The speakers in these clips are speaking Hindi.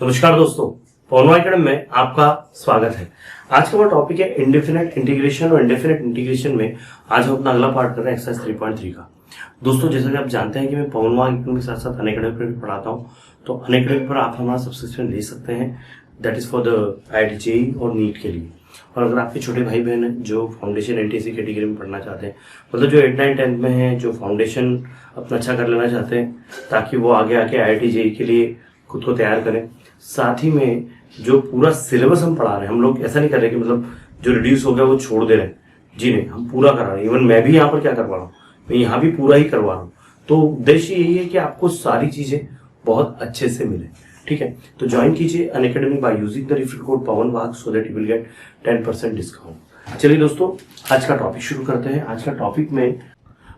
नमस्कार दोस्तों, पवनवा एकेडमी में आपका स्वागत है। आज का वो टॉपिक है इंडेफिनेट इंटीग्रेशन और इंडेफिनेट इंटीग्रेशन में आज हम अपना अगला पार्ट कर रहे हैं एक्सरसाइज 3.3 का। दोस्तों, जैसा कि आप जानते हैं कि मैं पवनवा एकेडमी के साथ साथ अनएकेडमी पर भी पढ़ाता हूँ, तो अनएकेडमी पर आप हमारा सब्सक्रिप्शन ले सकते हैं। That is for the IIT JEE और नीट के लिए। और अगर आपके छोटे भाई बहन हैं जो फाउंडेशन NTSC कैटेगरी में पढ़ना चाहते हैं, मतलब जो 8, 9, 10 में हैं, जो फाउंडेशन अपना अच्छा कर लेना चाहते हैं ताकि वो आगे आके IIT JEE के लिए खुद को तैयार करें, साथ ही में जो पूरा सिलेबस हम पढ़ा रहे हैं, हम लोग ऐसा नहीं कर रहे कि मतलब जो रिड्यूस हो गया वो छोड़ दे रहे हैं। जी नहीं, हम पूरा करा रहे हैं। इवन मैं भी यहाँ पर क्या करवा रहा हूँ, मैं यहाँ भी पूरा ही करवा रहा हूँ। तो उद्देश्य यही है कि आपको सारी चीजें बहुत अच्छे से मिले। ठीक है, तो ज्वाइन कीजिए Unacademy by using the referral code पवनवाग so that you will get 10% discount. चलिए दोस्तों, आज का टॉपिक शुरू करते हैं। आज का टॉपिक में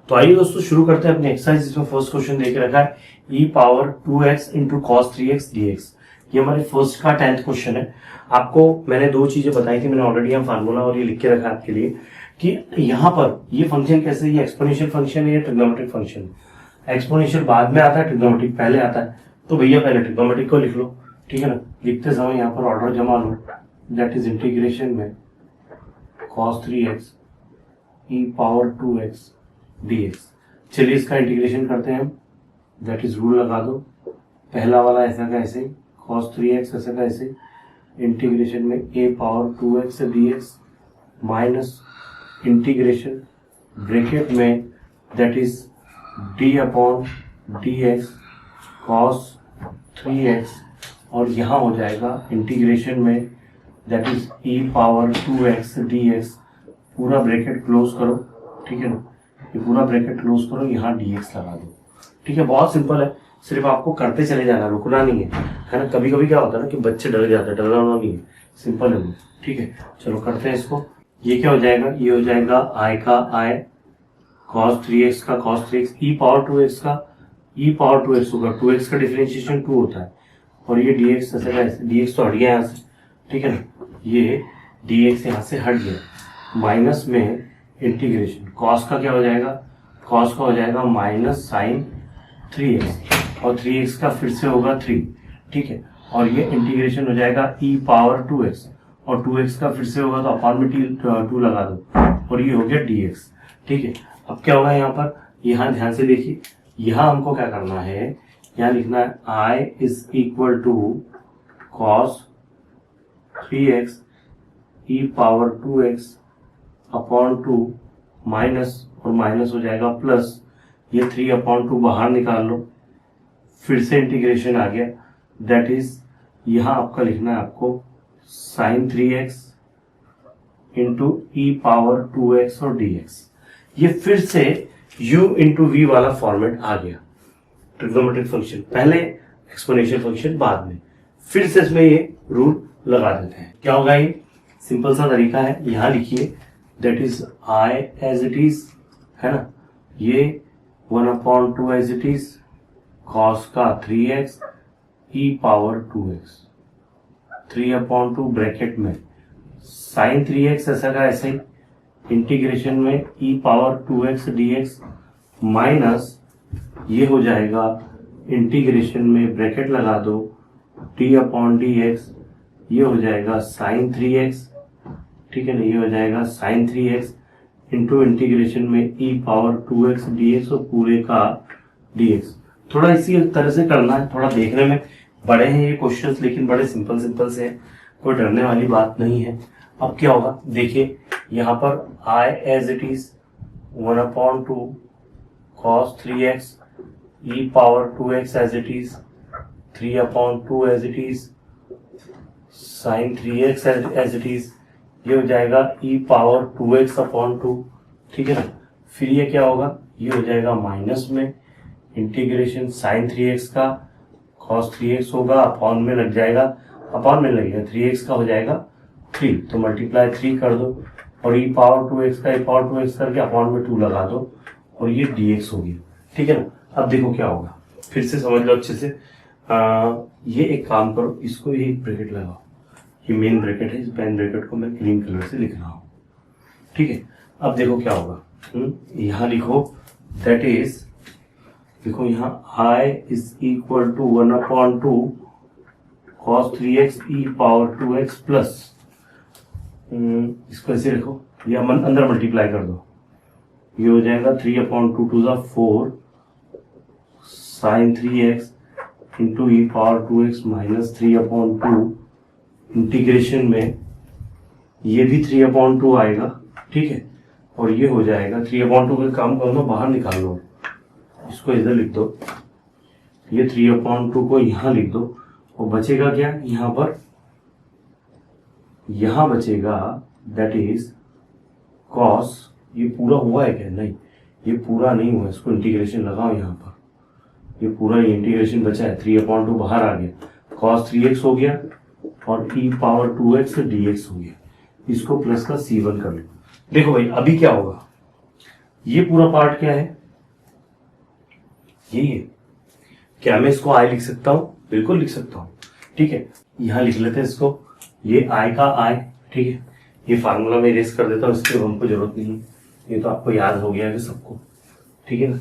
तो आइए दोस्तों शुरू करते हैं अपने एक्सरसाइज, जिसमें फर्स्ट क्वेश्चन देके रखा है e⁻2x × cos 3x dx। ये हमारे फर्स्ट का 10th क्वेश्चन है। आपको मैंने दो चीजें बताई थी, मैंने ऑलरेडी यहाँ फार्मूला और ये लिख के रखा है आपके लिए कि यहाँ पर ये फंक्शन कैसे, ये एक्सपोनेंशियल फंक्शन है या ट्रिग्नोमेट्रिक फंक्शन है। एक्सपोनेंशियल बाद में आता है, ट्रिग्नोमेट्रिक पहले आता है। तो भैया पहले ट्रिग्नोमेट्रिक को लिख लो, ठीक है ना। लिखते समय यहाँ पर ऑर्डर जमा लो, दैट इज इंटीग्रेशन में cos 3x e⁻2x dx। चलिए इसका इंटीग्रेशन करते हैं हम। दैट इज रूल लगा दो, पहला वाला ऐसा का ऐसे, cos 3x ऐसा का ऐसे, इंटीग्रेशन में a⁻2x dx minus integration bracket में that is d/dx cos 3x, और यहाँ हो जाएगा इंटीग्रेशन में दैट इज e⁻2x dx। पूरा ब्रैकेट क्लोज करो, ठीक है ना, ये पूरा ब्रैकेट क्लोज करो, यहाँ dx लगा दो। ठीक है, बहुत सिंपल है, सिर्फ आपको करते चले जाना, रुकना नहीं है ना। कभी कभी क्या होता है ना कि बच्चे डर जाते हैं, डरना नहीं है, सिंपल है वो। ठीक है, चलो करते हैं इसको। ये क्या हो जाएगा, ये हो जाएगा i का i, cos 3x का cos 3x, e⁻2x का e⁻2x होगा। 2x का डिफरेंशिएशन 2 होता है, और ये dx ऐसे का ऐसे, dx तो हट गया यहाँ से, ठीक है ना, ये dx यहाँ से हट गया। माइनस में इंटीग्रेशन cos का क्या हो जाएगा, cos का हो जाएगा माइनस साइन 3x, और 3x का फिर से होगा 3, ठीक है, और ये इंटीग्रेशन हो जाएगा e⁻2x, और 2x का फिर से होगा तो अपॉन में 2 लगा दो, और ये हो गया dx। ठीक है, अब क्या होगा यहाँ पर, यहाँ ध्यान से देखिए, यहाँ हमको क्या करना है, यहाँ लिखना है i = cos 3x e⁻2x upon 2 minus, और माइनस हो जाएगा प्लस, ये 3/2 बाहर निकाल लो, फिर से इंटीग्रेशन आ गया। दैट इज यहाँ आपका लिखना है आपको sin 3x इंटू e⁻2x और dx। ये फिर से u इंटू v वाला फॉर्मेट आ गया। ट्रिग्नोमेट्रिक फंक्शन पहले, एक्सपोनेंशियल फंक्शन बाद में। फिर से इसमें ये रूल लगा देते हैं। क्या होगा, ये सिंपल सा तरीका है, यहाँ लिखिए that is i as it is, है ना, ये 1/2 एज इट इज, cos का 3x e⁻2x, 3/2 ब्रैकेट में sin 3x ऐसा का ऐसे ही, इंटीग्रेशन में e⁻2x dx माइनस, ये हो जाएगा इंटीग्रेशन में ब्रैकेट लगा दो d/dx, ये हो जाएगा sin 3x, ठीक है ना, ये हो जाएगा sin 3x इंटू इंटीग्रेशन में e⁻2x dx और पूरे का dx। थोड़ा इसी तरह से करना है, थोड़ा देखने में बड़े हैं ये क्वेश्चंस, लेकिन बड़े सिंपल से हैं, कोई डरने वाली बात नहीं है। अब क्या होगा देखिए, यहाँ पर i as it is 1/2 cos 3x e⁻2x as it is, 3/2 as it is, sin 3x as it is, ये हो जाएगा e⁻2x/2, ठीक है ना। फिर ये क्या होगा, ये हो जाएगा माइनस में इंटीग्रेशन sin 3x का cos 3x होगा, अपॉन में लग जाएगा, अपॉन में लगेगा 3x का हो जाएगा 3, तो मल्टीप्लाई 3 कर दो, और e⁻2x का e⁻2x करके अपॉन में 2 लगा दो, और ये dx हो गया। ठीक है ना। अब देखो क्या होगा, फिर से समझ लो अच्छे से। ये एक काम करो, इसको ये एक ब्रैकेट लगाओ, ये मेन ब्रैकेट है, इस पेन ब्रैकेट को मैं ग्रीन कलर से लिख रहा हूँ, ठीक है। अब देखो क्या होगा, यहाँ लिखो दैट इज, देखो यहाँ i = 1/2 cos 3x e power 2x plus, इसको ऐसे रखो या अंदर मल्टीप्लाई कर दो, ये हो जाएगा 3/2 to the 4 sine 3x into e power 2x minus 3/2 integration में ये भी 3/2 आएगा, ठीक है, और ये हो जाएगा 3/2 का काम करो, बाहर निकाल लो, इसको इधर लिख दो, ये 3/2 को यहाँ लिख दो, और बचेगा क्या यहाँ पर, यहाँ बचेगा दैट इज cos, ये पूरा हुआ है क्या, नहीं ये पूरा नहीं हुआ, इसको इंटीग्रेशन लगाओ यहाँ पर, ये पूरा इंटीग्रेशन बचा है, 3/2 बाहर आ गया, cos 3x हो गया और e पावर 2x dx हो गया, इसको प्लस का c1 कर लो। देखो भाई अभी क्या होगा, ये पूरा पार्ट क्या है, यही है, क्या मैं इसको i लिख सकता हूं, बिल्कुल लिख सकता हूं, ठीक है, यहां लिख लेते हैं इसको, ये i का i, ठीक है, ये फार्मूला में इरेज कर देता हूं, इसकी हमको जरूरत नहीं है, ये तो आपको याद हो गया है सबको, ठीक है ना,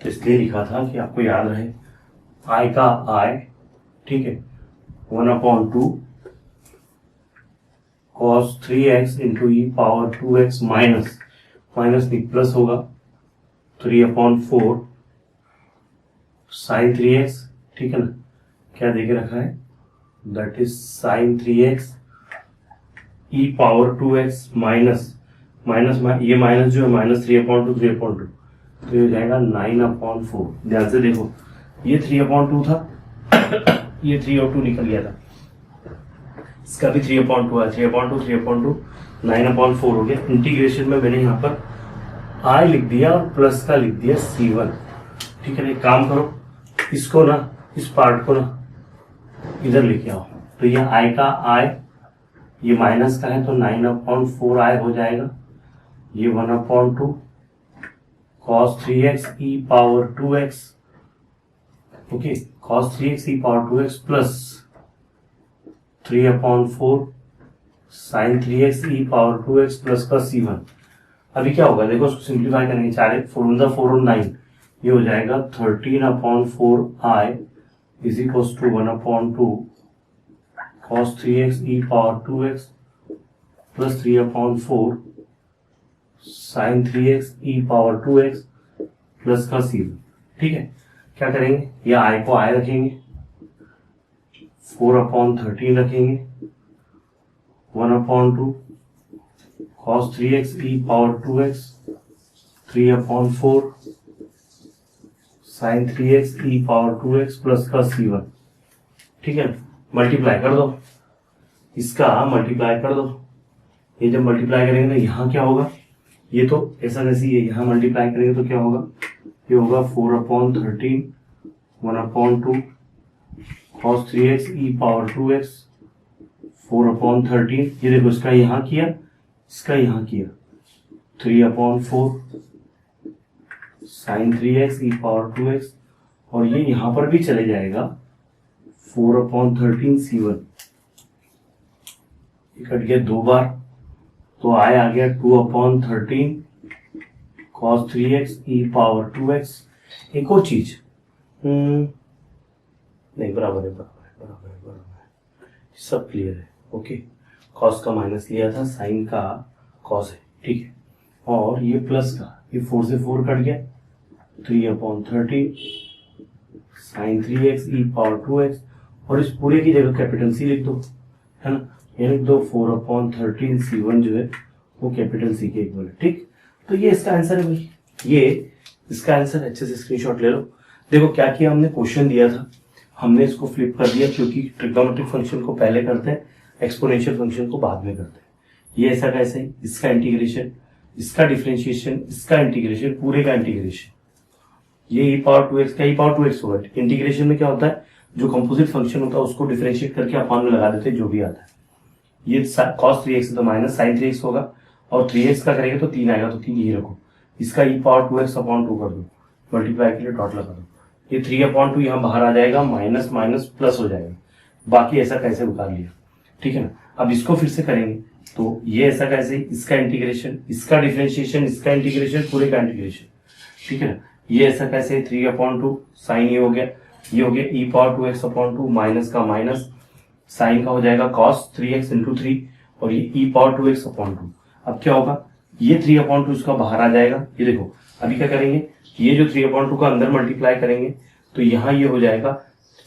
तो इसलिए लिखा था कि आपको याद रहे, i का i, ठीक है, 1/2 cos 3x into e power 2x minus नहीं प्लस होगा 3/4 साइन 3x, ठीक है ना, क्या देके रखा है, that is sign 3x E power 2x minus ये माइनस जो है माइनस 3/2 तो ये हो जाएगा 9/4। ध्यान से देखो ये 3/2 था ये 3/2 निकल गया था, इसका भी 3/2 है, 3/2 9/4 हो गया। इंटीग्रेशन में मैंने यहाँ पर i लिख दिया और प्लस का लिख दिया c1, ठीक है ना। एक काम करो, इसको ना, इस पार्ट को ना इधर लेके आओ, तो ये i का i, ये माइनस का है तो 9/4i हो जाएगा, ये 1/2 cos 3x e power 2x, okay, cos 3x e power 2x plus 3/4 sin 3x e power 2x plus का c1। अभी क्या होगा देखो, उसको सिंप्लीफाई करेंगे, 4 और 9, ये हो जाएगा 13/4i is equals to 1/2 cos 3x e power 2x plus 3/4 sin 3x e power 2x plus का c1, ठीक है। क्या करेंगे, या i को i रखेंगे, 4/13 रखेंगे, 1/2 cos 3x e power 2x 3/4 sin 3x e power 2x plus का c1, ठीक है। मल्टीप्लाई कर दो, इसका मल्टीप्लाई कर दो, ये जब मल्टीप्लाई करेंगे ना यहाँ क्या होगा, ये तो ऐसा कैसी है, यहाँ मल्टीप्लाई करेंगे तो क्या होगा, ये होगा 4/13 1/2 cos 3x e power 2x 4/13, ये देखो इसका यहाँ किया, इसका यहाँ किया, 3/4 sin 3x e power 2x, और ये यहाँ पर भी चले जाएगा 4/13 c1, ये कट गया 2 बार, तो आ गया 2/13 cos 3x e power 2x। एक और चीज, नहीं बराबर है, सब क्लियर है, ओके। कॉस का माइनस लिया था, साइन का कॉस है, ठीक है, और ये प्लस का, ये 4 से 4 कट गया, 3/13 sign 3x e power 2x, और इस पूरे की जगह कैपिटल सी लिख दो, है ना, ये लिख दो 4/13 c1 जो है वो कैपिटल सी के इक्वल है, ठीक। तो ये इसका आंसर है भाई, ये इसका आंसर, अच्छे से स्क्रीनशॉट ले लो। देखो क्या किया हमने, क्वेश्चन दिया था, हमने इसको फ्लिप कर दिया, क्योंकि ट्रिग्नोमेट्रिक फंक्शन को पहले करते हैं, एक्सपोनेंशियल फंक्शन को बाद में करते हैं। ये ऐसा कैसे, इसका इंटीग्रेशन, इसका डिफरेंशिएशन, इसका इंटीग्रेशन, पूरे का इंटीग्रेशन, ये e पावर 2x का e पावर 2x होगा। इंटीग्रेशन में क्या होता है, जो कंपोजिट फंक्शन होता है उसको डिफरेंशिएट करके अपॉन में लगा देते हैं, जो भी आता है। ये cos 3x तो माइनस sin 3x होगा, और 3x का करेंगे तो 3 आएगा, तो 3 यही रखो, इसका e पावर 2x/2 कर दो, मल्टीप्लाई के लिए डॉट लगा दो, ये 3/2 यहाँ बाहर आ जाएगा, माइनस माइनस प्लस हो जाएगा, बाकी ऐसा कैसे उतार लिया, ठीक है ना। अब इसको फिर से करेंगे, तो ये ऐसा कैसे, इसका इंटीग्रेशन, इसका डिफरेंशिएशन, इसका इंटीग्रेशन, पूरे का इंटीग्रेशन, ठीक है ना। ये ऐसा कैसे, 3/2 साइन ये हो गया, ये हो गया e पावर 2x/2 माइनस का माइनस, साइन का हो जाएगा cos 3x इंटू 3 और ये e पावर 2x अपॉन 2। अब क्या होगा, ये 3 अपॉन 2 इसका बाहर आ जाएगा। ये देखो अभी क्या करेंगे, ये जो 3 अपॉन 2 का अंदर मल्टीप्लाई करेंगे तो यहाँ ये हो जाएगा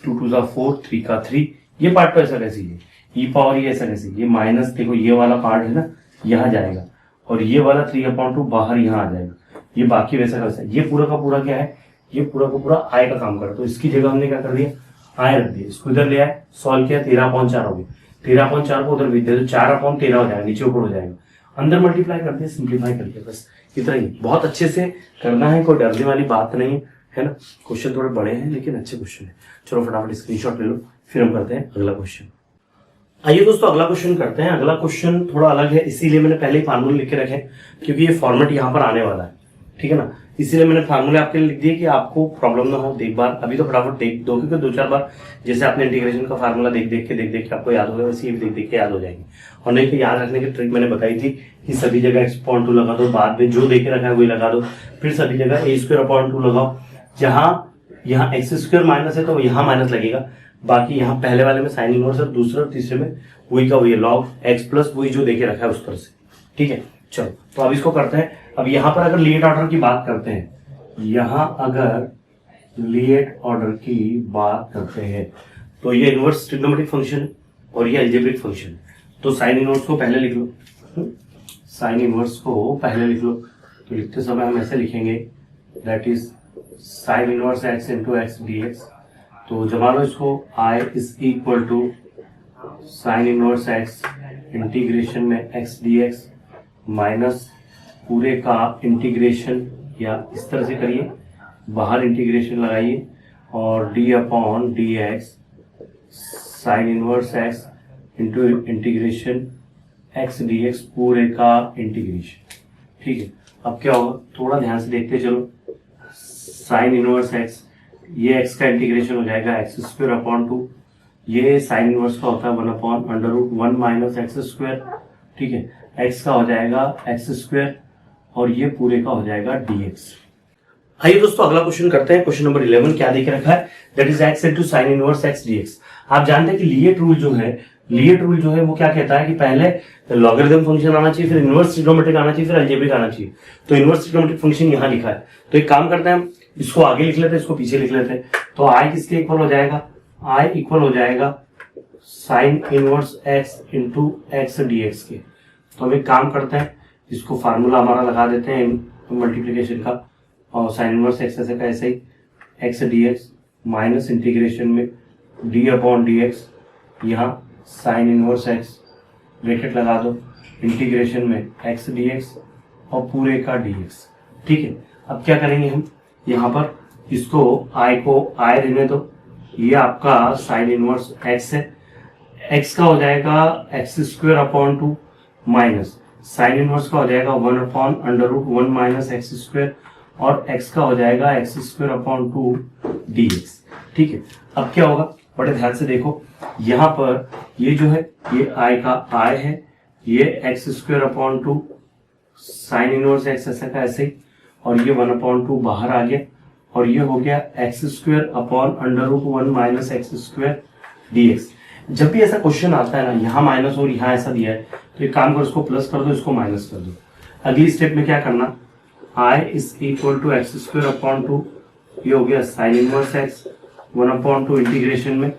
2 2 4, 3 का 3। ये पार्ट तो ऐसा कैसे है, ई पावर ये ऐसा कैसे, ये माइनस देखो ये वाला पार्ट है ना यहाँ जाएगा और ये वाला 3 अपॉन 2 बाहर यहाँ आ जाएगा। ये बाकी वैसा कैसा, ये पूरा का पूरा क्या है, ये पूरा का पूरा आई का काम करा। तो इसकी जगह हमने क्या कर दिया, आई रख दिया, इसको इधर ले आए, सॉल्व किया, 13/4 हो गया। 13/4 को उधर भी दे तो 4/13 हो जाएगा, नीचे ऊपर हो जाएगा। अंदर मल्टीप्लाई कर दिया, सिंप्लीफाई कर दिया, बस इतना ही। बहुत अच्छे से करना है, कोई डरने वाली बात नहीं है ना। क्वेश्चन थोड़े बड़े हैं लेकिन अच्छे क्वेश्चन है। चलो फटाफट स्क्रीनशॉट ले लो, फिर हम करते हैं अगला क्वेश्चन। आइए दोस्तों अगला क्वेश्चन करते हैं। अगला क्वेश्चन थोड़ा अलग है, इसीलिए मैंने पहले ही फार्मूला लिख के रखे क्योंकि ये फॉर्मेट यहाँ पर आने वाला है, ठीक है ना। इसीलिए मैंने फार्मूले आपके लिए लिख दिए कि आपको प्रॉब्लम ना हो। एक बार अभी तो फटाफट देख दो, क्योंकि 2-4 बार जैसे आपने इंटीग्रेशन का फार्मूला देख देख के आपको याद होगा, वैसे ये भी देख देख के याद हो जाएंगे। और नहीं तो याद रखने की ट्रिक मैंने बताई थी कि सभी जगह x/2 लगा दो, बाद में जो देखे रखा है वही लगा दो, फिर सभी जगह a²/2 लगाओ। जहां यहाँ x² माइनस है तो यहाँ माइनस लगेगा, बाकी यहाँ पहले वाले में साइन इनवर्स और दूसरे और तीसरे में वही का वही लॉग x प्लस वही जो देखे रखा है उस तरह से, ठीक है। चलो तो अब इसको करते हैं। अब यहाँ पर अगर लीएट ऑर्डर की बात करते हैं, यहाँ अगर लीएट ऑर्डर की बात करते हैं तो ये इनवर्स ट्रिग्नोमेट्रिक फंक्शन और ये अलजेब्रिक फंक्शन। तो साइन इनवर्स को पहले लिख लो, साइन इनवर्स को पहले लिख लो। तो लिखते समय हम ऐसे लिखेंगे, that is sine inverse x into x d x. तो जमा लो इसको, i is equal to sine inverse x integration में x डी एक्स माइनस पूरे का इंटीग्रेशन, या इस तरह से करिए, बाहर इंटीग्रेशन लगाइए और d upon d x sign inverse x into integration x d x पूरे का इंटीग्रेशन, ठीक है। अब क्या होगा, थोड़ा ध्यान से देखते चलो। साइन इनवर्स x, ये x का इंटीग्रेशन हो जाएगा x²/2। ये साइन इनवर्स का होता है 1/√1 माइनस x², ठीक है। x का हो जाएगा x² और ये पूरे का हो जाएगा dx। आइए दोस्तों अगला क्वेश्चन करते हैं। क्वेश्चन नंबर 11 क्या देके रखा है, that is x into sine inverse x dx। आप जानते हैं कि लीएट रूल जो है वो क्या कहता है कि पहले लॉगरिथम फंक्शन आना चाहिए, फिर इनवर्स ट्रिग्नोमेट्रिक आना चाहिए, फिर अलजेब्रिक आना चाहिए। तो इनवर्स ट्रिग्नोमेट्रिक फंक्शन यहाँ लिखा है, तो एक काम करते हैं हम इसको आगे लिख लेते हैं, इसको पीछे लिख लेते हैं। तो i किसके इक्वल हो जाएगा, i इक्वल हो जाएगा sign inverse x into x dx के। तो हम एक काम करते हैं, इसको फार्मूला हमारा लगा देते हैं मल्टीप्लीकेशन का, और साइन इनवर्स x ऐसे का ऐसे ही x dx माइनस इंटीग्रेशन में d अपॉन dx, यहाँ साइन इनवर्स x ब्रैकेट लगा दो, इंटीग्रेशन में x dx और पूरे का dx, ठीक है। अब क्या करेंगे हम, यहाँ पर इसको i को i रहने दो, ये आपका साइन इनवर्स x है, x का हो जाएगा x²/2 माइनस साइन इनवर्स का हो जाएगा 1/√1 माइनस x² और x का हो जाएगा x²/2 dx, ठीक है। अब क्या होगा, बड़े ध्यान से देखो, यहाँ पर ये जो है ये i का i है, ये x²/2 साइन इनवर्स x ऐसा का ऐसे ही, और ये 1/2 बाहर आ गया और ये हो गया x²/√1 माइनस x² dx। जब भी ऐसा क्वेश्चन आता है ना, यहाँ माइनस और यहाँ ऐसा दिया है, तो एक काम करो, इसको प्लस कर दो, इसको माइनस कर दो। अगली स्टेप में क्या करना, i is equal to x²/2, ये हो गया साइन इनवर्स x 1/2 इंटीग्रेशन में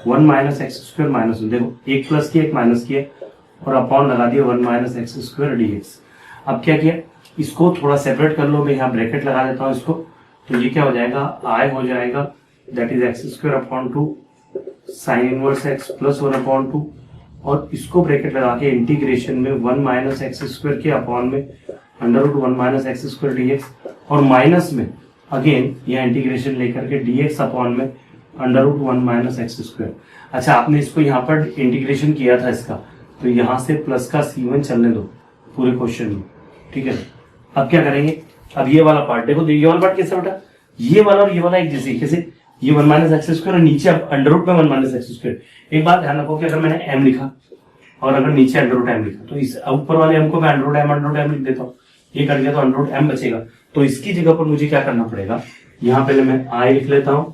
1 माइनस x² माइनस, देखो एक प्लस किया एक माइनस किया और अपॉन लगा दिया 1 माइनस x² dx। अब क्या किया, इसको थोड़ा सेपरेट कर लो, मैं यहाँ ब्रैकेट लगा देता हूँ इसको। तो ये क्या हो जाएगा, i हो जाएगा that is x²/2 sign inverse x plus 1/2 और इसको ब्रैकेट लगा के इंटीग्रेशन में 1 माइनस x² के अपॉन में √1 माइनस x² dx और माइनस में अगेन यहाँ इंटीग्रेशन लेकर के dx अपॉन में √1 माइनस x²। अच्छा, आपने इसको यहाँ पर इंटीग्रेशन किया था इसका, तो यहाँ से प्लस का C1 चलने दो पूरे क्वेश्चन में, ठीक है। अब क्या करेंगे, अब ये वाला पार्ट देखो, ये वाला पार्ट कैसे बेटा, ये वाला और ये वाला एक जैसे, कैसे, ये 1 माइनस x² और नीचे अब अंडररूट में 1 माइनस x²। एक बात ध्यान रखो कि अगर मैंने m लिखा और अगर नीचे √m लिखा, तो इस ऊपर वाले m को मैं √m लिख देता हूँ, ये कर दिया तो √m बचेगा। तो इसकी जगह पर मुझे क्या करना पड़ेगा, यहाँ पहले मैं i लिख लेता हूँ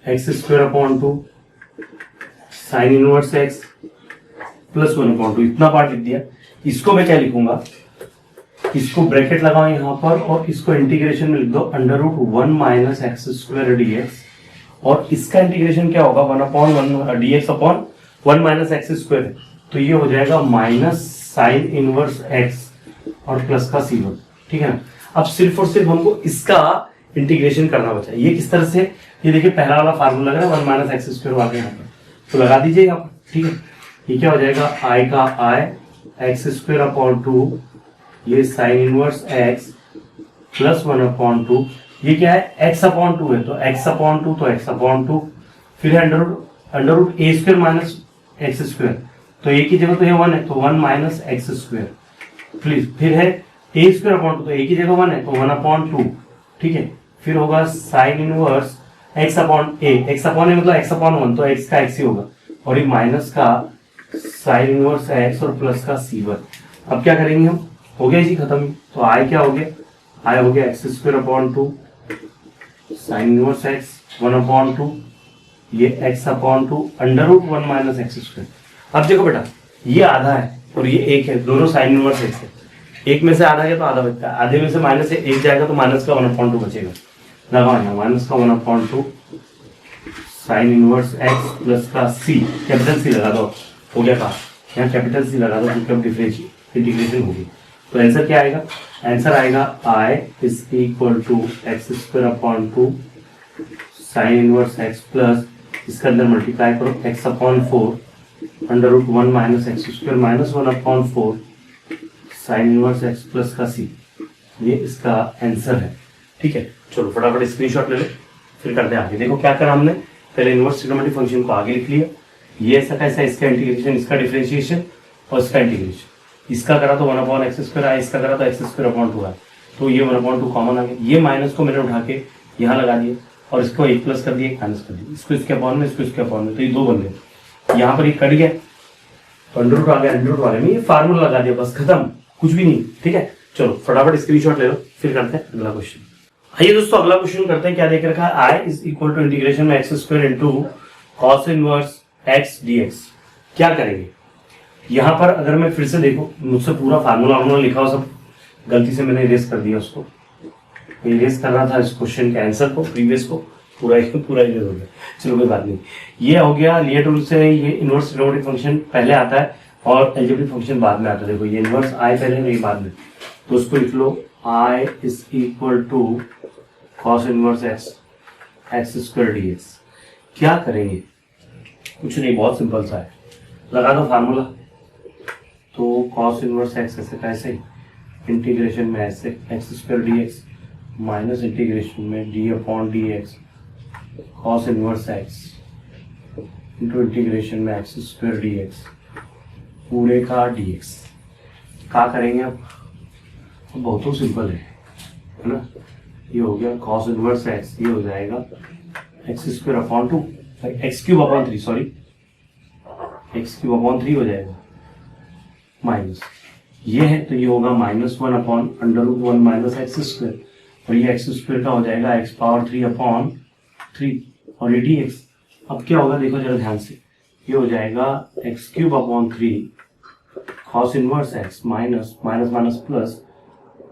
x²/2 sign inverse x plus 1/2, इतना पार्ट लिख दिया। इसको मैं क्या लिखूंगा, इसको ब्रैकेट लगाओ यहां पर और इसको इंटीग्रेशन में लिख दो √1 माइनस एक्स स्क्वायर डीएक्स, और इसका इंटीग्रेशन क्या होगा 1/1 d x upon 1 minus x square, तो ये हो जाएगा माइनस साइन इनवर्स एक्स और प्लस का c1, ठीक है ना। अब सिर्फ और सिर्फ हमको इसका इंटीग्रेशन करना बचा। ये किस तरह से, ये देखिए पहला वाला फार्मूला लग रहा है 1 माइनस एक्स स्क्वायर वाला यहाँ पर, तो लगा दीजिए यहाँ पर, ठीक है। ये क्या हो जाएगा आई का आई एक्स स्क्वायर अपॉन 2, ये साइन इनवर्स एक्स प्लस 1/2, ये क्या है x अपॉन 2 है, तो x अपॉन 2 तो x अपॉन 2, फिर है अंडर रूट ए स्क्वायर माइनस एक्स स्क्वायर, तो ए की जगह तो ये 1 है तो 1 माइनस एक्स स्क्वायर, प्लीज, फिर है ए स्क्वायर अपॉन 2, तो ए की जगह 1 है तो 1/2, ठीक है। फिर होगा साइन इनवर्स x अपॉन ए, x अपॉन ए मतलब x अपॉन 1, तो x का x ही होगा, और ये माइनस का साइन इनवर्स x और प्लस का c1। अब क्या करेंगे हम, हो गया इसी खत्म, तो आई क्या हो गया, आई हो गया x square upon 2 sine inverse x 1/2, ये x upon 2 √1 minus x square. अब देखो बेटा ये आधा है और ये एक है, दोनों साइन इनवर्स एक्स है, एक में से आधा है तो आधा बचता है, आधे में से माइनस से एक जाएगा तो माइनस का 1/2 बचेगा, लगाओ यहाँ माइनस का 1/2 साइन इनवर्स एक्स प्लस का c, कैपिटल c लगा दो, हो गया कहा, यहाँ कैपिटल c लगा दो क्योंकि अब डिफरेंशिएट इंटीग्रेशन होगी, तो आंसर क्या आएगा, आंसर आएगा i is equal to x square upon 2 sine inverse x plus, इसके अंदर मल्टीप्लाई करो x upon 4 √1 minus x square minus 1/4 sine inverse x plus का c, ये इसका आंसर है, ठीक है। चलो फटाफट स्क्रीनशॉट ले लो, फिर करते हैं आगे। देखो क्या करा हमने, पहले इनवर्स ट्रिग्नोमेट्रिक फंक्शन को आगे लिख लिया, ये ऐसा कैसा, इसका इंटीग्रेशन, इसका डिफरेंशिएशन और इसका इंटीग्रेशन, इसका करा तो 1/x² आया, इसका करा तो x²/2 आया, तो ये 1/2 कॉमन आ गया, ये माइनस को मैंने उठा के यहाँ लगा दिया और इसको एक प्लस कर दिया, एक माइनस कर दिया, इसको इसके अपॉन में, इसको इसके अपॉन में, तो ये दो बन गए, यहाँ पर ये कट गया तो अंडर आ गया, अंडर वाले में ये फार्मूला लगा दिया, बस खत्म, कुछ भी नहीं, ठीक है। चलो फटाफट स्क्रीनशॉट ले लो, फिर करते हैं अगला क्वेश्चन। आइए दोस्तों अगला क्वेश्चन करते हैं, क्या देख रखा है, I is equal to integration में x square into cos inverse x d x. क्या करेंगे यहाँ पर, अगर मैं फिर से देखो, मुझसे पूरा फार्मूला उन्होंने लिखा हो, सब गलती से मैंने इरेज कर दिया उसको, इरेज कर रहा था इस क्वेश्चन के आंसर को, प्रीवियस को, पूरा इरेज हो गया, चलो कोई बात नहीं। ये हो गया लिए टूल से, ये इनवर्स ट्रिग्नोमेट्रिक फंक्शन पहले आता है और अलजेब्रिक फंक्शन बाद में आता है। देखो ये इनवर्स आई पहले नहीं बाद में, तो उसको लिख लो I is equal to cos inverse x square dx. क्या करेंगे, कुछ नहीं, बहुत सिंपल सा है, लगा दो फार्मूला, तो कॉस इनवर्स एक्स ऐसे कैसे, इंटीग्रेशन में ऐसे x square dx minus integration में d upon d x cos inverse x into integration में एक्स स्क्वायर डीएक्स पूरे का डीएक्स। क्या करेंगे अब, बहुत ही सिंपल है ना, ये हो गया कॉस इनवर्स एक्स, ये हो जाएगा x square upon 2 x cube upon 3, sorry x cube upon 3 हो जाएगा माइनस, ये है तो ये होगा -1 अपॉन √1 माइनस एक्स स्क्वायर, और ये एक्स स्क्वायर का हो जाएगा एक्स पावर 3 अपॉन 3 और ये dx। अब क्या होगा देखो जरा ध्यान से, ये हो जाएगा x cube upon 3 cos inverse x minus minus minus plus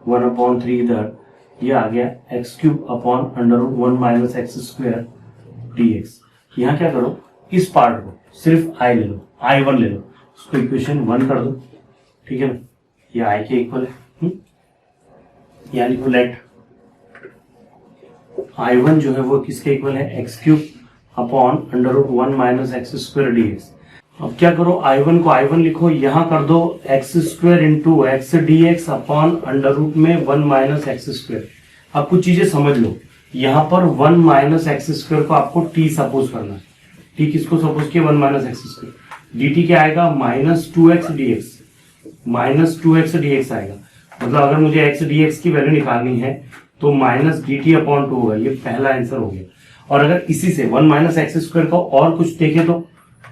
1/3 इधर, ये आ गया x cube upon √1 minus x square dx। यहाँ क्या करो, इस पार्ट को सिर्फ आई ले लो, I1 ले लो, उसको इक्वेशन 1 कर दो, ठीक है ना, ये आई के इक्वल है, यानी को लेट I1 जो है वो किसके इक्वल है, x cube upon √1 minus x square dx। अब क्या करो, I1 को I1 लिखो, यहाँ कर दो x square into x dx upon √ में 1 माइनस एक्स स्क्वायर। अब कुछ चीजें समझ लो, यहाँ पर 1 माइनस एक्स स्क्वायर को आपको t सपोज करना है, t किसको सपोज किया, 1 माइनस एक्स स्क्वायर, dt क्या आएगा -2x dx, -2x dx आएगा, मतलब अगर मुझे x dx की वैल्यू निकालनी है तो -dt/2 होगा, ये पहला आंसर हो गया। और अगर इसी से 1 माइनस एक्स स्क्वायर को और कुछ देखे तो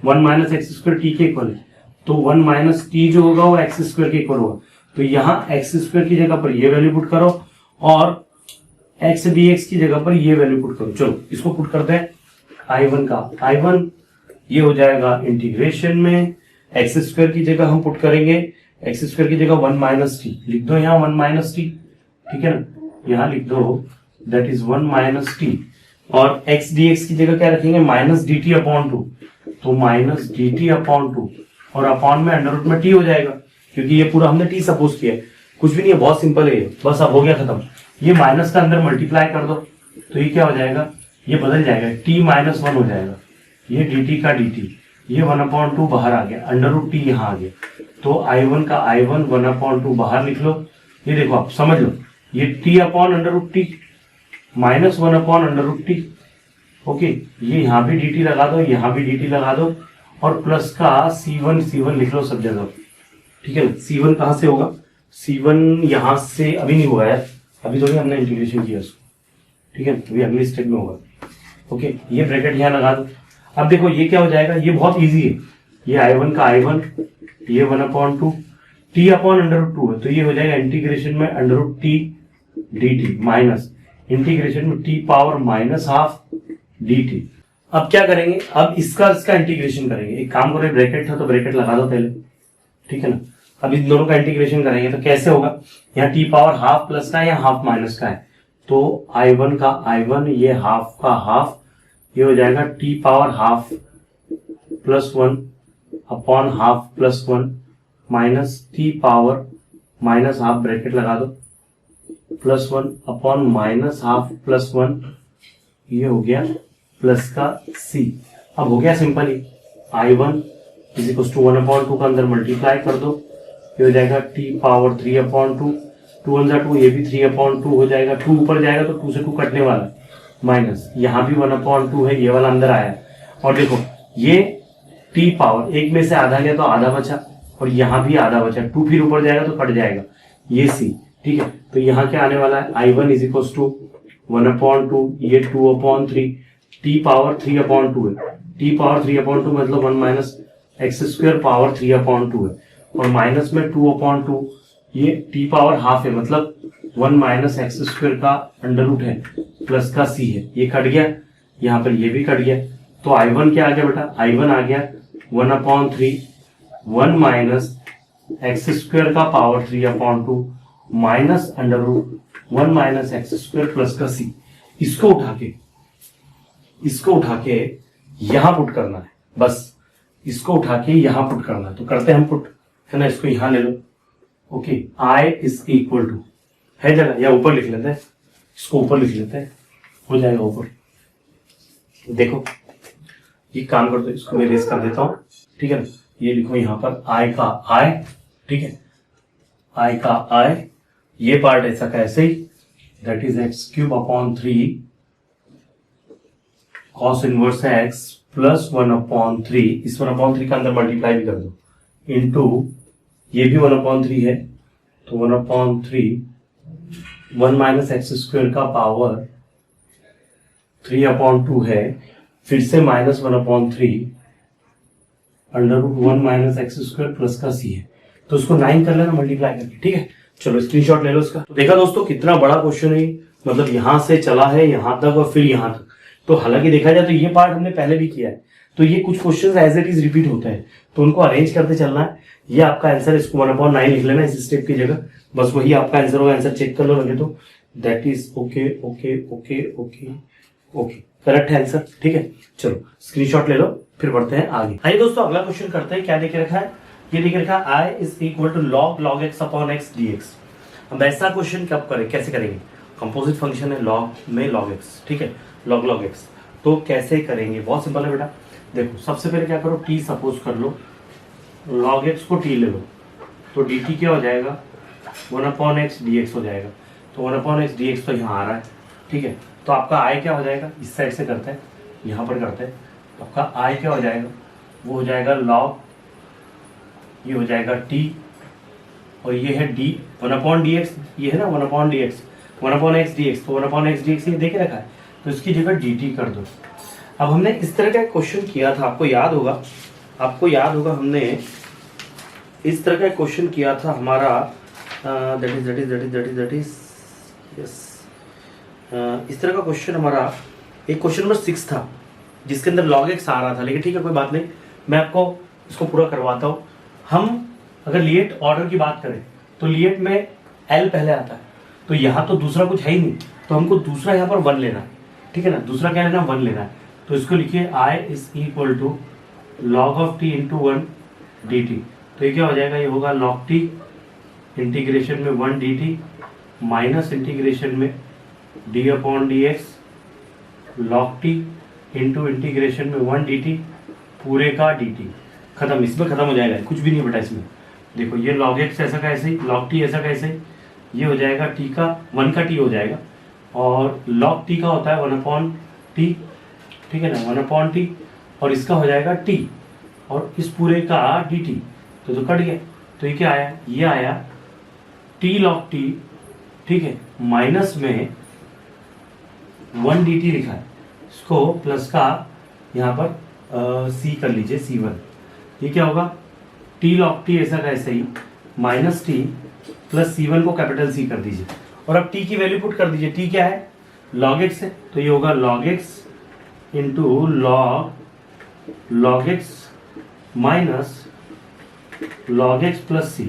1 माइनस एक्स स्क्वायर टी के इक्वल है, तो 1 माइनस टी जो होगा वो एक्स स्क्वायर के इक्वल होगा, तो यहाँ एक्स स्क्वायर की जगह पर ये वैल्यू पुट करो और x dx की जगह पर ये वैल्यू पुट करो। चलो इसको पुट करते हैं I1 का, I1 ये हो जाएगा इंटीग्रेशन में एक्स स्क्वायर की जगह हम पुट करेंगे, एक्स स्क्वायर की जगह 1 माइनस टी लिख दो, यहाँ 1 माइनस टी, ठीक है ना, यहाँ लिख दो दैट इज 1 माइनस टी, और एक्स डी एक्स की जगह क्या रखेंगे minus d t upon two, तो minus d t upon two, और अपॉन में अंडर रूट में टी हो जाएगा क्योंकि ये पूरा हमने टी सपोज किया है, कुछ भी नहीं है, बहुत सिंपल है ये, बस अब हो गया खत्म। ये माइनस का अंदर मल्टीप्लाई कर दो तो ये क्या हो जाएगा, ये बदल जाएगा, टी माइनस 1 हो जाएगा, ये डी टी का डी टी, ये 1/2 बाहर आ गया, अंडर रूट टी यहाँ आ गया, तो आई1 का आई1 1/2 बाहर लिख लो, ये देखो आप समझ लो, ये t upon under root t minus 1 upon under root t, okay, ये यहाँ भी डी टी लगा दो, यहाँ भी डी टी लगा दो, और प्लस का C1 लिख लो सब जगह, ठीक है ना। C1 कहाँ से होगा, C1 यहाँ से अभी नहीं हुआ है, अभी थोड़ी हमने इंटीग्रेशन किया उसको, ठीक है, अभी अगले स्टेप में होगा, ओके, ये ब्रैकेट यहाँ लगा दो। अब देखो ये क्या हो जाएगा, ये बहुत इजी है, ये I1 का I1, ये 1/2 टी अपॉन अंडर रूट 2 है, तो ये हो जाएगा इंटीग्रेशन में under root t d t minus integration में t power minus half d t. अब क्या करेंगे, अब इसका इंटीग्रेशन करेंगे, एक काम करो, ब्रैकेट था तो ब्रैकेट लगा दो पहले, ठीक है ना। अब इन दोनों का इंटीग्रेशन करेंगे तो कैसे होगा, यहाँ टी पावर हाफ प्लस का है या हाफ माइनस का है, तो I1 का I1, ये हाफ का हाफ, ये हो जाएगा T power half plus 1 upon half plus 1 minus T power minus half, bracket लगा दो, plus 1 upon minus half plus 1, ये हो गया प्लस का C। अब हो गया सिंपल ही, I1 इज इक्वल टू 1/2 का अंदर मल्टीप्लाई कर दो, ये हो जाएगा टी पावर 3/2, 2 1 2, ये भी 3/2 हो जाएगा, 2 ऊपर जाएगा तो 2 से 2 कटने वाला, माइनस यहाँ भी 1/2 है, ये वाला अंदर आया, और देखो ये टी पावर एक में से आधा गया तो आधा बचा, और यहाँ भी आधा बचा, 2 फिर ऊपर जाएगा तो कट जाएगा, ये C, ठीक है। तो यहाँ क्या आने वाला है, I1 इज इक्वल टू 1/2, ये 2/3, टी पावर 3/2 है, टी पावर 3/2 मतलब 1 माइनस एक्स स्क्वायर पावर 3/2 है, और माइनस में 2/2, ये टी पावर हाफ है मतलब 1 माइनस एक्स स्क्वायर का अंडर रूट है, प्लस का C है, ये कट गया, यहाँ पर ये भी कट गया, तो I1 क्या आ गया बेटा, I1 आ गया 1/3, 1 माइनस एक्स स्क्वायर का power 3/2 minus under root 1 minus x square plus का C। इसको उठा के यहां पुट करना है, बस इसको उठा के यहां पुट करना है, तो करते हैं हम पुट, है ना, इसको यहां ले लो, okay, I is equal to है जगह, या ऊपर लिख लेते हैं, इसको ऊपर लिख लेते हैं, हो जाएगा ऊपर, देखो ये काम कर दो, इसको मैं रेस कर देता हूं, ठीक है ना, ये लिखो यहाँ पर I का I, ठीक है, I का I, ये पार्ट ऐसा का ऐसे ही, that is x³ 3 cos inverse है x प्लस 1/3, इस 1/3 का अंदर मल्टीप्लाई भी कर दो, इनटू ये भी 1/3 है, तो 1/3 1 माइनस एक्स स्क्वायर का पावर 3/2 है, फिर से minus 1/3 under root 1 minus x square plus का C है, तो उसको 9 कर लेना मल्टीप्लाई करके, ठीक है। चलो स्क्रीनशॉट ले लो इसका। तो देखा दोस्तों कितना बड़ा क्वेश्चन है, मतलब यहां से चला है यहां तक और फिर यहां तक, तो हालांकि देखा जाए तो ये पार्ट हमने पहले भी किया है, तो ये कुछ questions as it is repeat होते हैं, तो उनको अरेंज करते चलना है। ये आपका आंसर, इसको 1/9 लिख लेना इस स्टेप की जगह, बस वही आपका आंसर होगा, आंसर चेक कर लो लगे तो, that is okay okay okay okay okay, correct है आंसर, ठीक है। चलो स्क्रीनशॉट ले लो, फिर बढ़ते हैं आगे। आइए दोस्तों अगला क्वेश्चन करते हैं, क्या देखे रखा है, ये देखे रखा है I is equal to log x upon x dx। अब ऐसा क्वेश्चन कब करें, कैसे करेंगे, कंपोजिट फंक्शन है log में log x, ठीक है, log x, तो कैसे करेंगे, बहुत सिंपल है बेटा। देखो सबसे पहले क्या करो, t सपोज कर लो, log x को t ले लो, तो dt क्या हो जाएगा 1/x dx हो जाएगा, तो 1/x dx तो यहाँ आ रहा है, ठीक है। तो आपका I क्या हो जाएगा, इस साइड से करते हैं, यहाँ पर करते हैं, तो आपका I क्या हो जाएगा, वो हो जाएगा log, ये हो जाएगा t, और ये है d 1/dx, ये है ना 1/dx, 1/x dx, तो 1/x dx ये देखे रखा है, तो इसकी जगह dt कर दो। अब हमने इस तरह का क्वेश्चन किया था, आपको याद होगा हमने इस तरह का क्वेश्चन किया था हमारा, दैट इज यस, इस तरह का क्वेश्चन हमारा एक क्वेश्चन नंबर 6 था, जिसके अंदर log x आ रहा था, लेकिन ठीक है कोई बात नहीं, मैं आपको इसको पूरा करवाता हूँ। हम अगर लिएट ऑर्डर की बात करें तो लिएट में L पहले आता है, तो यहाँ तो दूसरा कुछ है ही नहीं, तो हमको दूसरा यहाँ पर 1 लेना है, ठीक है ना। दूसरा क्या लेना है, 1 लेना है। तो इसको लिखिए I is equal to log of t into 1 dt। तो ये क्या हो जाएगा, ये होगा log t इंटीग्रेशन में 1 dt माइनस इंटीग्रेशन में d upon d x log t into integration में 1 dt पूरे का dt। खत्म, इसमें खत्म हो जाएगा, कुछ भी नहीं बेटा इसमें। देखो ये log x ऐसा का ऐसे ही, log t ऐसा का ऐसे ही, ये हो जाएगा t का 1 का t हो जाएगा, और log t का होता है 1 अपॉन t, ठीक है ना, 1 अपॉन t, और इसका हो जाएगा t और इस पूरे का dt। तो कट गया, तो ये क्या आया, ये आया t log t, ठीक है, माइनस में 1 dt लिखा है, इसको प्लस का यहाँ पर c कर लीजिए c1। ये क्या होगा, t log t ऐसा का ऐसा ही माइनस t प्लस c1 को कैपिटल C कर दीजिए, और अब t की वैल्यू पुट कर दीजिए। t क्या है, log x है, तो ये होगा log x into log x minus log x plus c।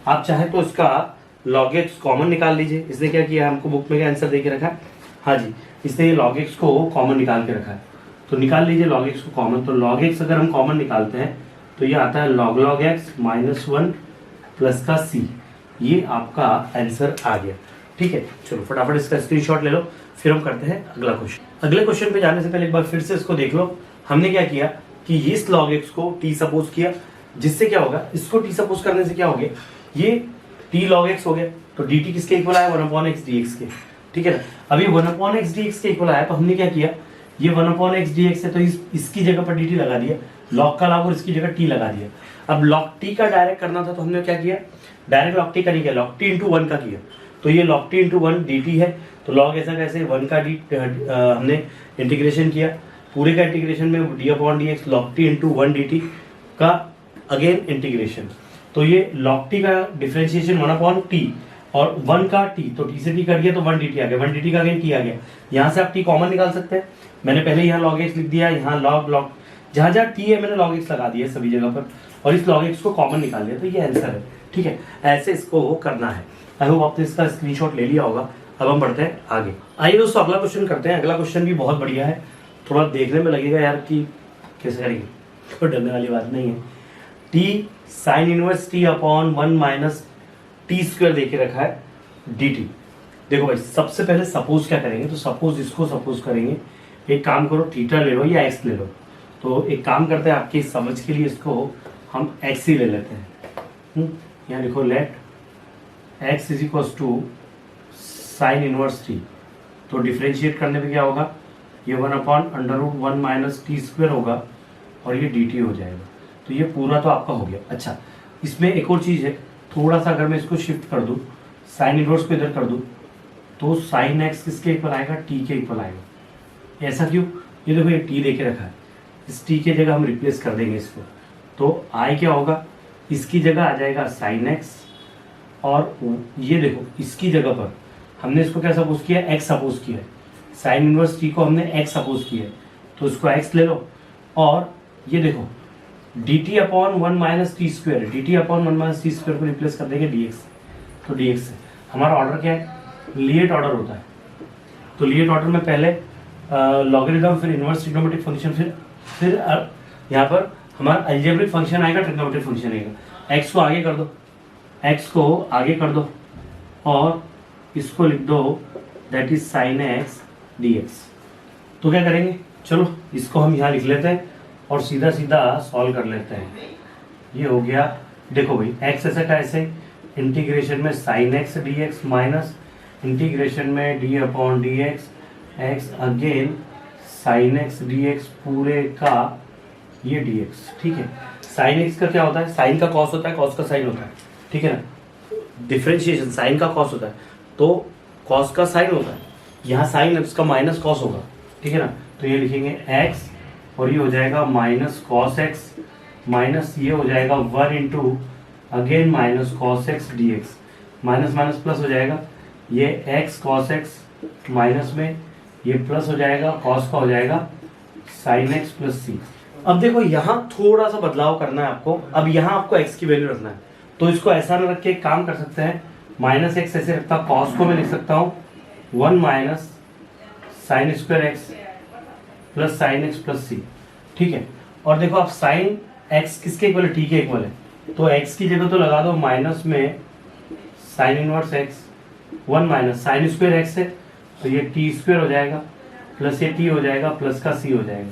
आप चाहे तो इसका log x कॉमन निकाल लीजिए। इसने क्या किया, हमको बुक में क्या आंसर दे के रखा है, हाँ जी, इसने ये log x को कॉमन निकाल के रखा है, तो निकाल लीजिए log x को कॉमन। तो log x अगर हम कॉमन निकालते हैं तो ये आता है log x माइनस 1 प्लस का c। ये आपका आंसर आ गया, ठीक है। चलो फटाफट इसका स्क्रीनशॉट ले लो, फिर हम करते हैं अगला क्वेश्चन। अगले क्वेश्चन पे जाने से पहले एक बार फिर से इसको देख लो। हमने क्या किया कि इस log x को t सपोज किया, जिससे क्या होगा, इसको t सपोज करने से क्या हो गया, ये t log x हो गया, तो dt किसके इक्वल आया, 1 अपॉन x dx के, ठीक है ना। अभी 1 अपॉन x dx के इक्वल आया, तो हमने क्या किया, ये 1 अपॉन x dx है, तो इसकी जगह पर dt लगा दिया, log का log और इसकी जगह t लगा दिया। अब log t का डायरेक्ट करना था, तो हमने क्या किया, डायरेक्ट log t का नहीं किया, log t इंटू 1 का किया, तो ये log t इंटू 1 dt है, तो log ऐसा कैसे 1 का हमने इंटीग्रेशन किया, पूरे का इंटीग्रेशन में d upon d x log t into 1 dt का अगेन इंटीग्रेशन। तो ये log t का डिफरेंशिएशन 1 अपॉन t और 1 का t, तो t से t कट गया तो 1 dt आ गया, 1 dt का अगेन t आ गया। यहाँ से आप t कॉमन निकाल सकते हैं, मैंने पहले यहाँ log x लिख दिया, यहाँ log जहाँ जहाँ t है मैंने log x लगा दिया सभी जगह पर, और इस log x को कॉमन निकाल लिया, तो ये आंसर है, ठीक है। ऐसे इसको करना है। आई होप आपने इसका स्क्रीनशॉट ले लिया होगा। अब हम बढ़ते हैं आगे। आइए दोस्तों अगला क्वेश्चन करते हैं। अगला क्वेश्चन भी बहुत बढ़िया है, थोड़ा देखने में लगेगा यार कि कैसे करेंगे, कोई डरने वाली बात नहीं है। t sine inverse t upon 1 minus t square दे के रखा है dt। देखो भाई सबसे पहले सपोज क्या करेंगे, तो सपोज इसको सपोज करेंगे, एक काम करो थीटा ले लो या x ले लो, तो एक काम करते हैं आपकी समझ के लिए इसको हम x ही ले लेते हैं। यहाँ लिखो let x is equal to sine inverse t, तो डिफ्रेंशिएट करने पे क्या होगा, ये 1 upon under root 1 minus t square होगा और ये dt हो जाएगा। तो ये पूरा तो आपका हो गया। अच्छा इसमें एक और चीज़ है, थोड़ा सा अगर मैं इसको शिफ्ट कर दूँ, साइन इनवर्स को इधर कर दूँ, तो साइन एक्स किसके इक्वल आएगा, टी के इक्वल आएगा। ऐसा क्यों, ये देखो ये टी दे के रखा है, इस टी के जगह हम रिप्लेस कर देंगे इसको, तो आई क्या होगा, इसकी जगह आ जाएगा साइन एक्स, और ये देखो इसकी जगह पर हमने इसको क्या सपोज किया, एक्स सपोज किया है, साइन इनवर्स टी को हमने एक्स सपोज किया है, तो इसको एक्स ले लो, और ये देखो dt upon 1 minus t square, dt upon 1 minus t square को रिप्लेस कर देंगे dx, तो dx है हमारा ऑर्डर क्या है, लिएट ऑर्डर होता है। तो लिएट ऑर्डर में पहले लॉगरिथम, फिर इनवर्स ट्रिग्नोमेट्रिक फंक्शन, फिर यहाँ पर हमारा अलजेब्रिक फंक्शन आएगा, ट्रिग्नोमेट्रिक फंक्शन आएगा। x को आगे कर दो, x को आगे कर दो और इसको लिख दो that is sine x dx। तो क्या करेंगे, चलो इसको हम यहाँ लिख लेते हैं और सीधा सीधा सॉल्व कर लेते हैं। ये हो गया, देखो भाई x ऐसा का ऐसे, इंटीग्रेशन में sine x d x minus integration में d upon d x again sine x d x पूरे का ये डी एक्स, ठीक है। साइन एक्स का क्या होता है, साइन का कॉस होता है, कॉस का साइन होता है, ठीक है ना। डिफ्रेंशिएशन साइन का कॉस होता है, तो कॉस का साइन होता है, यहाँ साइन इसका माइनस कॉस होगा, ठीक है ना। तो ये लिखेंगे x और ये हो जाएगा माइनस कॉस एक्स, माइनस ये हो जाएगा 1 into again minus cos x d x, minus minus plus हो जाएगा, ये x कॉस एक्स माइनस में ये प्लस हो जाएगा, कॉस का हो जाएगा साइन एक्स प्लस सी। अब देखो यहाँ थोड़ा सा बदलाव करना है आपको। अब यहाँ आपको x की वैल्यू रखना है, तो इसको ऐसा ना रख के एक काम कर सकते हैं, माइनस एक्स ऐसे रखता हूँ, कॉस को मैं लिख सकता हूँ 1 minus sine square x plus sine x plus c. ठीक है, और देखो आप साइन एक्स किसके इक्वल है, टी के इक्वल है, तो x की जगह तो लगा दो माइनस में sign inverse x, 1 minus sine square x है तो ये टी स्क्वायर हो जाएगा, प्लस ये टी हो जाएगा, प्लस का सी हो जाएगा।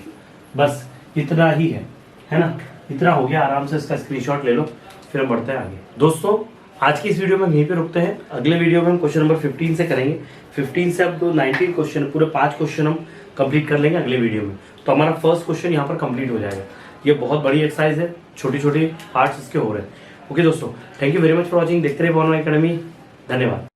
बस इतना ही है ना, इतना हो गया। आराम से इसका स्क्रीनशॉट ले लो, फिर हम बढ़ते हैं आगे। दोस्तों आज की इस वीडियो में यहीं पे रुकते हैं, अगले वीडियो में हम क्वेश्चन नंबर 15 से करेंगे। 15 से अब तो 19 क्वेश्चन, पूरे 5 क्वेश्चन हम कंप्लीट कर लेंगे अगले वीडियो में। तो हमारा फर्स्ट क्वेश्चन यहाँ पर कंप्लीट हो जाएगा। ये बहुत बड़ी एक्सरसाइज है, छोटी छोटी पार्ट्स इसके हो रहे हैं। ओके दोस्तों, thank you very much for watching. देखते रहिए पवन अकेडमी। धन्यवाद।